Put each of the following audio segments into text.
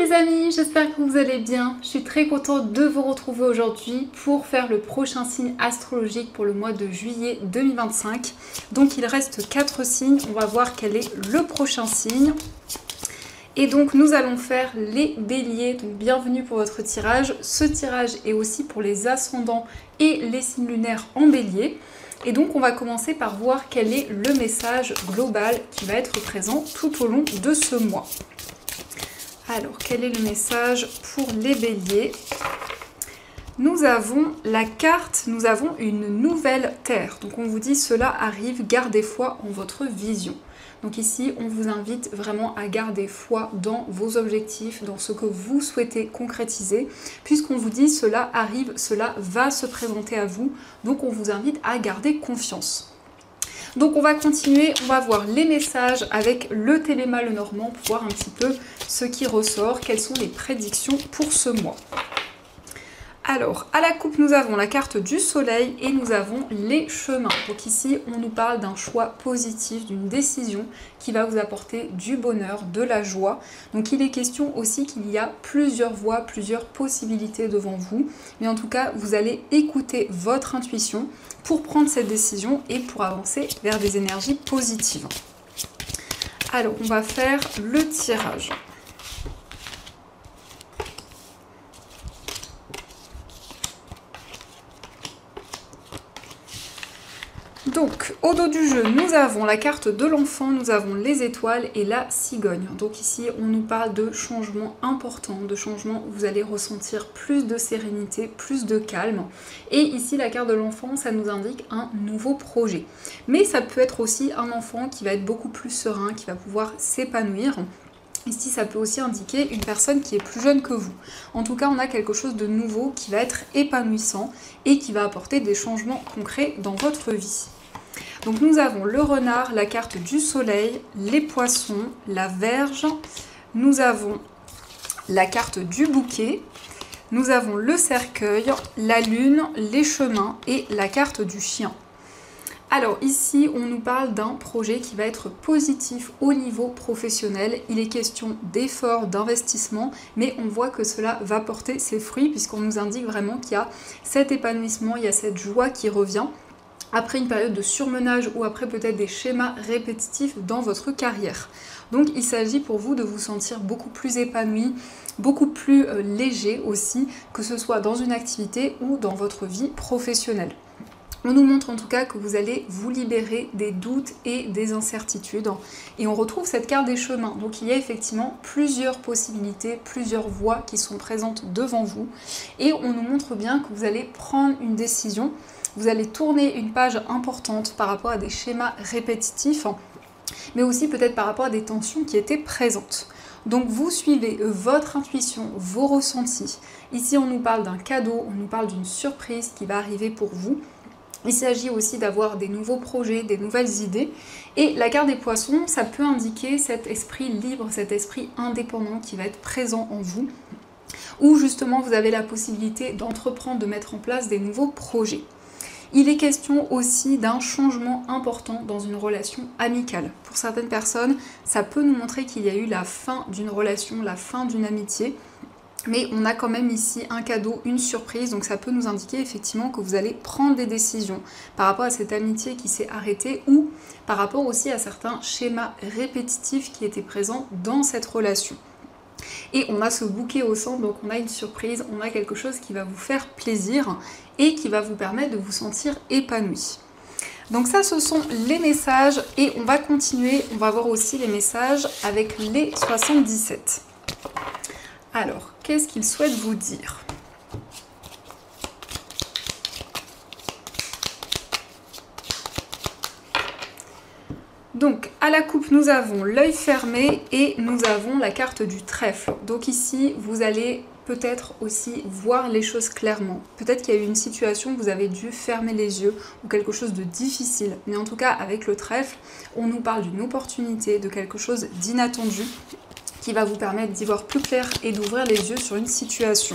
les amis, j'espère que vous allez bien. Je suis très contente de vous retrouver aujourd'hui pour faire le prochain signe astrologique pour le mois de juillet 2025. Donc il reste 4 signes, on va voir quel est le prochain signe. Et donc nous allons faire les béliers, donc bienvenue pour votre tirage. Ce tirage est aussi pour les ascendants et les signes lunaires en bélier. Et donc on va commencer par voir quel est le message global qui va être présent tout au long de ce mois. Alors, quel est le message pour les béliers? Nous avons la carte, nous avons une nouvelle terre. Donc on vous dit cela arrive, gardez foi en votre vision. Donc ici, on vous invite vraiment à garder foi dans vos objectifs, dans ce que vous souhaitez concrétiser, puisqu'on vous dit cela arrive, cela va se présenter à vous. Donc on vous invite à garder confiance. Donc on va continuer, on va voir les messages avec le Téléma Lenormand pour voir un petit peu ce qui ressort, quelles sont les prédictions pour ce mois. Alors, à la coupe, nous avons la carte du soleil et nous avons les chemins. Donc ici, on nous parle d'un choix positif, d'une décision qui va vous apporter du bonheur, de la joie. Donc il est question aussi qu'il y a plusieurs voies, plusieurs possibilités devant vous. Mais en tout cas, vous allez écouter votre intuition pour prendre cette décision et pour avancer vers des énergies positives. Alors, on va faire le tirage. Donc, au dos du jeu, nous avons la carte de l'enfant, nous avons les étoiles et la cigogne. Donc ici, on nous parle de changements importants, de changements où vous allez ressentir plus de sérénité, plus de calme. Et ici, la carte de l'enfant, ça nous indique un nouveau projet. Mais ça peut être aussi un enfant qui va être beaucoup plus serein, qui va pouvoir s'épanouir. Ici, ça peut aussi indiquer une personne qui est plus jeune que vous. En tout cas, on a quelque chose de nouveau qui va être épanouissant et qui va apporter des changements concrets dans votre vie. Donc nous avons le renard, la carte du soleil, les poissons, la verge, nous avons la carte du bouquet, nous avons le cercueil, la lune, les chemins et la carte du chien. Alors ici, on nous parle d'un projet qui va être positif au niveau professionnel. Il est question d'efforts, d'investissement, mais on voit que cela va porter ses fruits puisqu'on nous indique vraiment qu'il y a cet épanouissement, il y a cette joie qui revient après une période de surmenage ou après peut-être des schémas répétitifs dans votre carrière. Donc il s'agit pour vous de vous sentir beaucoup plus épanoui, beaucoup plus léger aussi, que ce soit dans une activité ou dans votre vie professionnelle. On nous montre en tout cas que vous allez vous libérer des doutes et des incertitudes. Et on retrouve cette carte des chemins. Donc il y a effectivement plusieurs possibilités, plusieurs voies qui sont présentes devant vous. Et on nous montre bien que vous allez prendre une décision. Vous allez tourner une page importante par rapport à des schémas répétitifs, mais aussi peut-être par rapport à des tensions qui étaient présentes. Donc vous suivez votre intuition, vos ressentis. Ici on nous parle d'un cadeau, on nous parle d'une surprise qui va arriver pour vous. Il s'agit aussi d'avoir des nouveaux projets, des nouvelles idées. Et la carte des poissons, ça peut indiquer cet esprit libre, cet esprit indépendant qui va être présent en vous, où justement vous avez la possibilité d'entreprendre, de mettre en place des nouveaux projets. Il est question aussi d'un changement important dans une relation amicale. Pour certaines personnes, ça peut nous montrer qu'il y a eu la fin d'une relation, la fin d'une amitié. Mais on a quand même ici un cadeau, une surprise, donc ça peut nous indiquer effectivement que vous allez prendre des décisions par rapport à cette amitié qui s'est arrêtée ou par rapport aussi à certains schémas répétitifs qui étaient présents dans cette relation. Et on a ce bouquet au centre, donc on a une surprise, on a quelque chose qui va vous faire plaisir et qui va vous permettre de vous sentir épanoui. Donc ça, ce sont les messages et on va continuer, on va voir aussi les messages avec les 77. Alors, qu'est-ce qu'il souhaite vous dire ? Donc, à la coupe, nous avons l'œil fermé et nous avons la carte du trèfle. Donc ici, vous allez peut-être aussi voir les choses clairement. Peut-être qu'il y a eu une situation où vous avez dû fermer les yeux ou quelque chose de difficile. Mais en tout cas, avec le trèfle, on nous parle d'une opportunité, de quelque chose d'inattendu qui va vous permettre d'y voir plus clair et d'ouvrir les yeux sur une situation.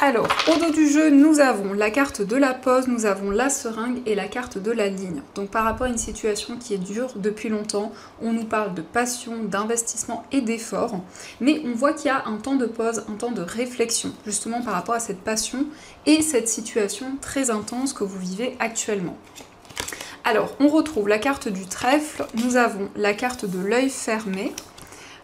Alors, au dos du jeu, nous avons la carte de la pause, nous avons la seringue et la carte de la ligne. Donc par rapport à une situation qui est dure depuis longtemps, on nous parle de passion, d'investissement et d'effort, mais on voit qu'il y a un temps de pause, un temps de réflexion, justement par rapport à cette passion et cette situation très intense que vous vivez actuellement. Alors, on retrouve la carte du trèfle, nous avons la carte de l'œil fermé,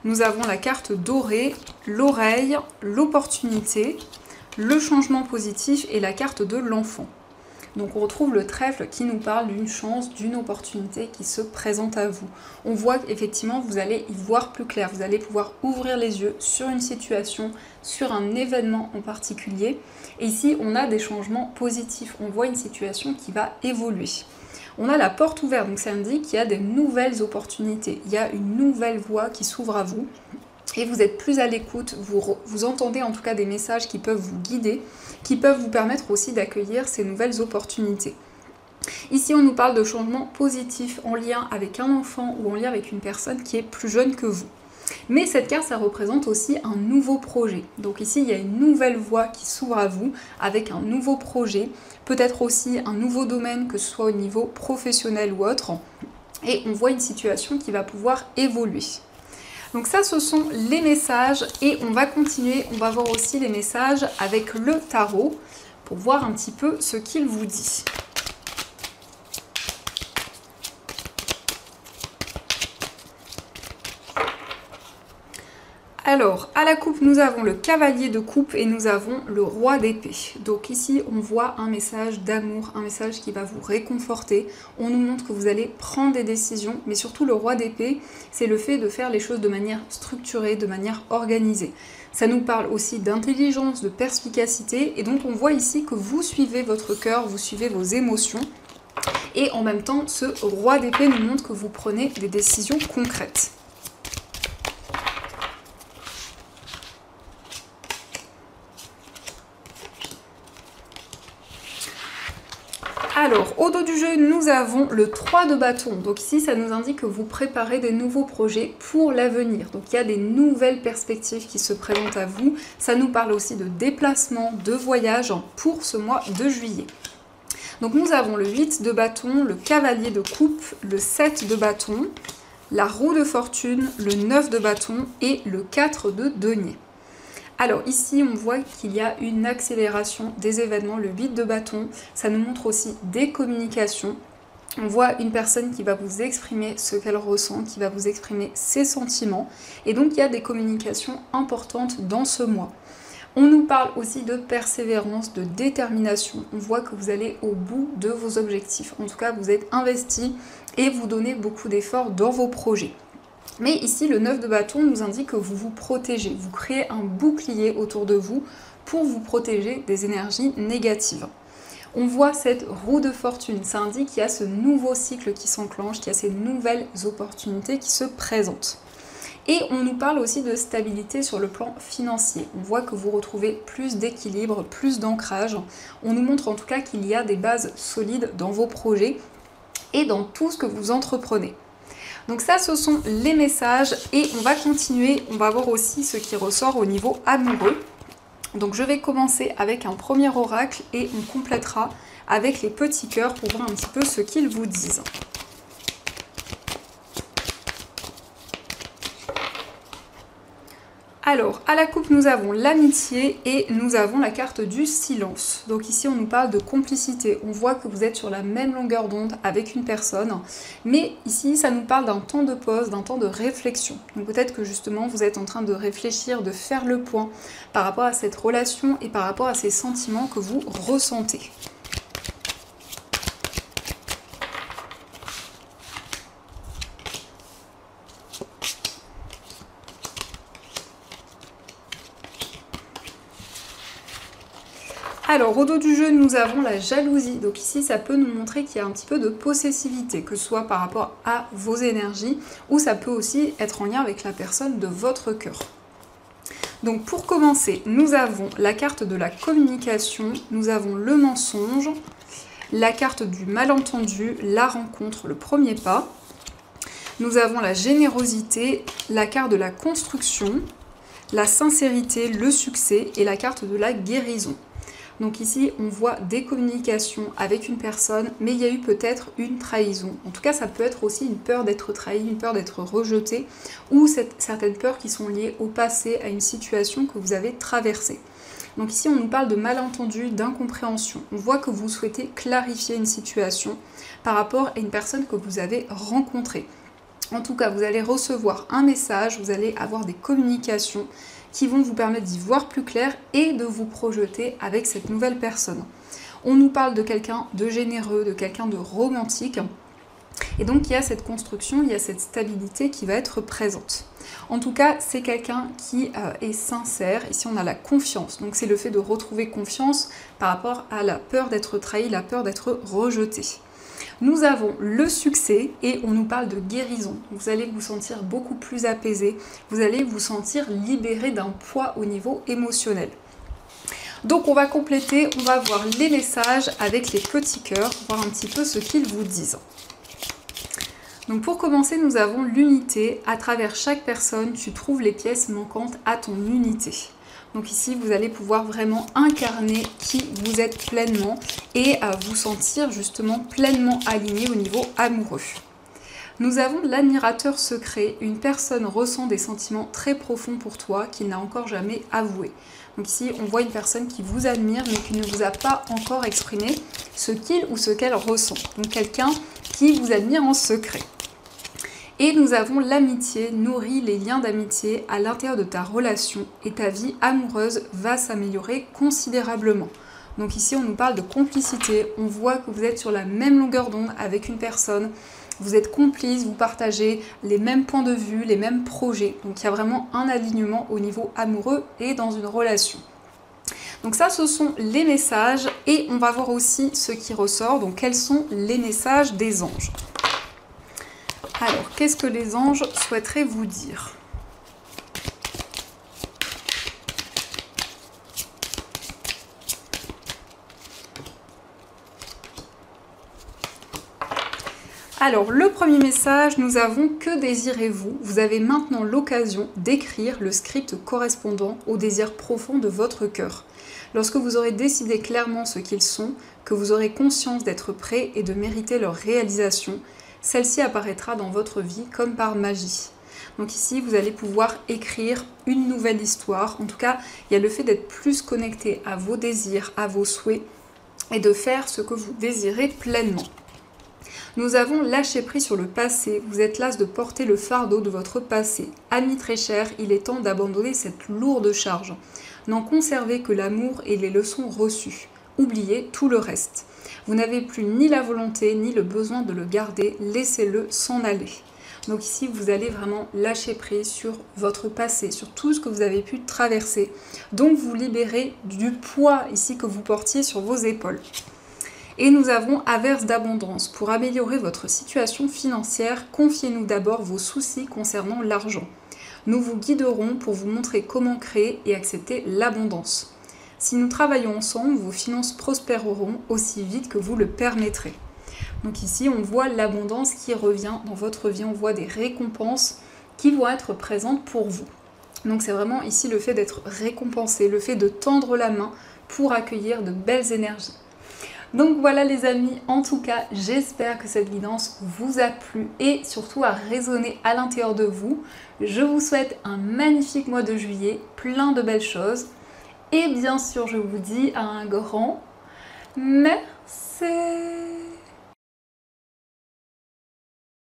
nous avons la carte dorée, l'oreille, l'opportunité, le changement positif et la carte de l'enfant. Donc on retrouve le trèfle qui nous parle d'une chance, d'une opportunité qui se présente à vous. On voit qu'effectivement vous allez y voir plus clair, vous allez pouvoir ouvrir les yeux sur une situation, sur un événement en particulier. Et ici on a des changements positifs, on voit une situation qui va évoluer. On a la porte ouverte, donc ça indique qu'il y a des nouvelles opportunités, il y a une nouvelle voie qui s'ouvre à vous. Et vous êtes plus à l'écoute, vous entendez en tout cas des messages qui peuvent vous guider, qui peuvent vous permettre aussi d'accueillir ces nouvelles opportunités. Ici, on nous parle de changements positifs en lien avec un enfant ou en lien avec une personne qui est plus jeune que vous. Mais cette carte, ça représente aussi un nouveau projet. Donc ici, il y a une nouvelle voie qui s'ouvre à vous avec un nouveau projet, peut-être aussi un nouveau domaine, que ce soit au niveau professionnel ou autre. Et on voit une situation qui va pouvoir évoluer. Donc ça, ce sont les messages et on va continuer, on va voir aussi les messages avec le tarot pour voir un petit peu ce qu'il vous dit. Alors, à la coupe, nous avons le cavalier de coupe et nous avons le roi d'épée. Donc ici, on voit un message d'amour, un message qui va vous réconforter. On nous montre que vous allez prendre des décisions, mais surtout le roi d'épée, c'est le fait de faire les choses de manière structurée, de manière organisée. Ça nous parle aussi d'intelligence, de perspicacité, et donc on voit ici que vous suivez votre cœur, vous suivez vos émotions. Et en même temps, ce roi d'épée nous montre que vous prenez des décisions concrètes. Alors, au dos du jeu, nous avons le 3 de bâton. Donc ici, ça nous indique que vous préparez des nouveaux projets pour l'avenir. Donc il y a des nouvelles perspectives qui se présentent à vous. Ça nous parle aussi de déplacement, de voyage pour ce mois de juillet. Donc nous avons le 8 de bâton, le cavalier de coupe, le 7 de bâton, la roue de fortune, le 9 de bâton et le 4 de denier. Alors ici, on voit qu'il y a une accélération des événements, le 8 de bâton, ça nous montre aussi des communications. On voit une personne qui va vous exprimer ce qu'elle ressent, qui va vous exprimer ses sentiments. Et donc, il y a des communications importantes dans ce mois. On nous parle aussi de persévérance, de détermination. On voit que vous allez au bout de vos objectifs. En tout cas, vous êtes investi et vous donnez beaucoup d'efforts dans vos projets. Mais ici, le 9 de bâton nous indique que vous vous protégez, vous créez un bouclier autour de vous pour vous protéger des énergies négatives. On voit cette roue de fortune, ça indique qu'il y a ce nouveau cycle qui s'enclenche, qu'il y a ces nouvelles opportunités qui se présentent. Et on nous parle aussi de stabilité sur le plan financier. On voit que vous retrouvez plus d'équilibre, plus d'ancrage. On nous montre en tout cas qu'il y a des bases solides dans vos projets et dans tout ce que vous entreprenez. Donc ça, ce sont les messages et on va continuer, on va voir aussi ce qui ressort au niveau amoureux. Donc je vais commencer avec un premier oracle et on complétera avec les petits cœurs pour voir un petit peu ce qu'ils vous disent. Alors, à la coupe, nous avons l'amitié et nous avons la carte du silence. Donc ici, on nous parle de complicité. On voit que vous êtes sur la même longueur d'onde avec une personne. Mais ici, ça nous parle d'un temps de pause, d'un temps de réflexion. Donc peut-être que justement, vous êtes en train de réfléchir, de faire le point par rapport à cette relation et par rapport à ces sentiments que vous ressentez. Alors, au dos du jeu, nous avons la jalousie. Donc ici, ça peut nous montrer qu'il y a un petit peu de possessivité, que ce soit par rapport à vos énergies, ou ça peut aussi être en lien avec la personne de votre cœur. Donc pour commencer, nous avons la carte de la communication, nous avons le mensonge, la carte du malentendu, la rencontre, le premier pas. Nous avons la générosité, la carte de la construction, la sincérité, le succès et la carte de la guérison. Donc ici, on voit des communications avec une personne, mais il y a eu peut-être une trahison. En tout cas, ça peut être aussi une peur d'être trahi, une peur d'être rejeté, ou certaines peurs qui sont liées au passé, à une situation que vous avez traversée. Donc ici, on nous parle de malentendus, d'incompréhension. On voit que vous souhaitez clarifier une situation par rapport à une personne que vous avez rencontrée. En tout cas, vous allez recevoir un message, vous allez avoir des communications qui vont vous permettre d'y voir plus clair et de vous projeter avec cette nouvelle personne. On nous parle de quelqu'un de généreux, de quelqu'un de romantique. Et donc il y a cette construction, il y a cette stabilité qui va être présente. En tout cas, c'est quelqu'un qui est sincère. Ici, on a la confiance. Donc c'est le fait de retrouver confiance par rapport à la peur d'être trahi, la peur d'être rejeté. Nous avons le succès et on nous parle de guérison. Vous allez vous sentir beaucoup plus apaisé, vous allez vous sentir libéré d'un poids au niveau émotionnel. Donc on va compléter, on va voir les messages avec les petits cœurs, voir un petit peu ce qu'ils vous disent. Donc pour commencer, nous avons l'unité. À travers chaque personne, tu trouves les pièces manquantes à ton unité. Donc ici, vous allez pouvoir vraiment incarner qui vous êtes pleinement et vous sentir justement pleinement aligné au niveau amoureux. Nous avons l'admirateur secret. Une personne ressent des sentiments très profonds pour toi qu'il n'a encore jamais avoué. Donc ici, on voit une personne qui vous admire mais qui ne vous a pas encore exprimé ce qu'il ou ce qu'elle ressent. Donc quelqu'un qui vous admire en secret. Et nous avons l'amitié, nourrit les liens d'amitié à l'intérieur de ta relation et ta vie amoureuse va s'améliorer considérablement. Donc ici, on nous parle de complicité, on voit que vous êtes sur la même longueur d'onde avec une personne, vous êtes complices, vous partagez les mêmes points de vue, les mêmes projets. Donc il y a vraiment un alignement au niveau amoureux et dans une relation. Donc ça, ce sont les messages et on va voir aussi ce qui ressort, donc quels sont les messages des anges. Alors, qu'est-ce que les anges souhaiteraient vous dire ? Alors, le premier message, nous avons « Que désirez-vous » Vous avez maintenant l'occasion d'écrire le script correspondant au désir profond de votre cœur. Lorsque vous aurez décidé clairement ce qu'ils sont, que vous aurez conscience d'être prêt et de mériter leur réalisation, celle-ci apparaîtra dans votre vie comme par magie. Donc ici, vous allez pouvoir écrire une nouvelle histoire. En tout cas, il y a le fait d'être plus connecté à vos désirs, à vos souhaits et de faire ce que vous désirez pleinement. Nous avons lâché prise sur le passé. Vous êtes las de porter le fardeau de votre passé. Amis très chers, il est temps d'abandonner cette lourde charge. N'en conservez que l'amour et les leçons reçues. Oubliez tout le reste. Vous n'avez plus ni la volonté ni le besoin de le garder, laissez-le s'en aller. Donc ici, vous allez vraiment lâcher prise sur votre passé, sur tout ce que vous avez pu traverser. Donc vous libérez du poids ici que vous portiez sur vos épaules. Et nous avons averse d'abondance. Pour améliorer votre situation financière, confiez-nous d'abord vos soucis concernant l'argent. Nous vous guiderons pour vous montrer comment créer et accepter l'abondance. Si nous travaillons ensemble, vos finances prospéreront aussi vite que vous le permettrez. Donc ici, on voit l'abondance qui revient dans votre vie, on voit des récompenses qui vont être présentes pour vous. Donc c'est vraiment ici le fait d'être récompensé, le fait de tendre la main pour accueillir de belles énergies. Donc voilà les amis, en tout cas, j'espère que cette guidance vous a plu et surtout a résonné à l'intérieur de vous. Je vous souhaite un magnifique mois de juillet, plein de belles choses. Et bien sûr, je vous dis à un grand merci.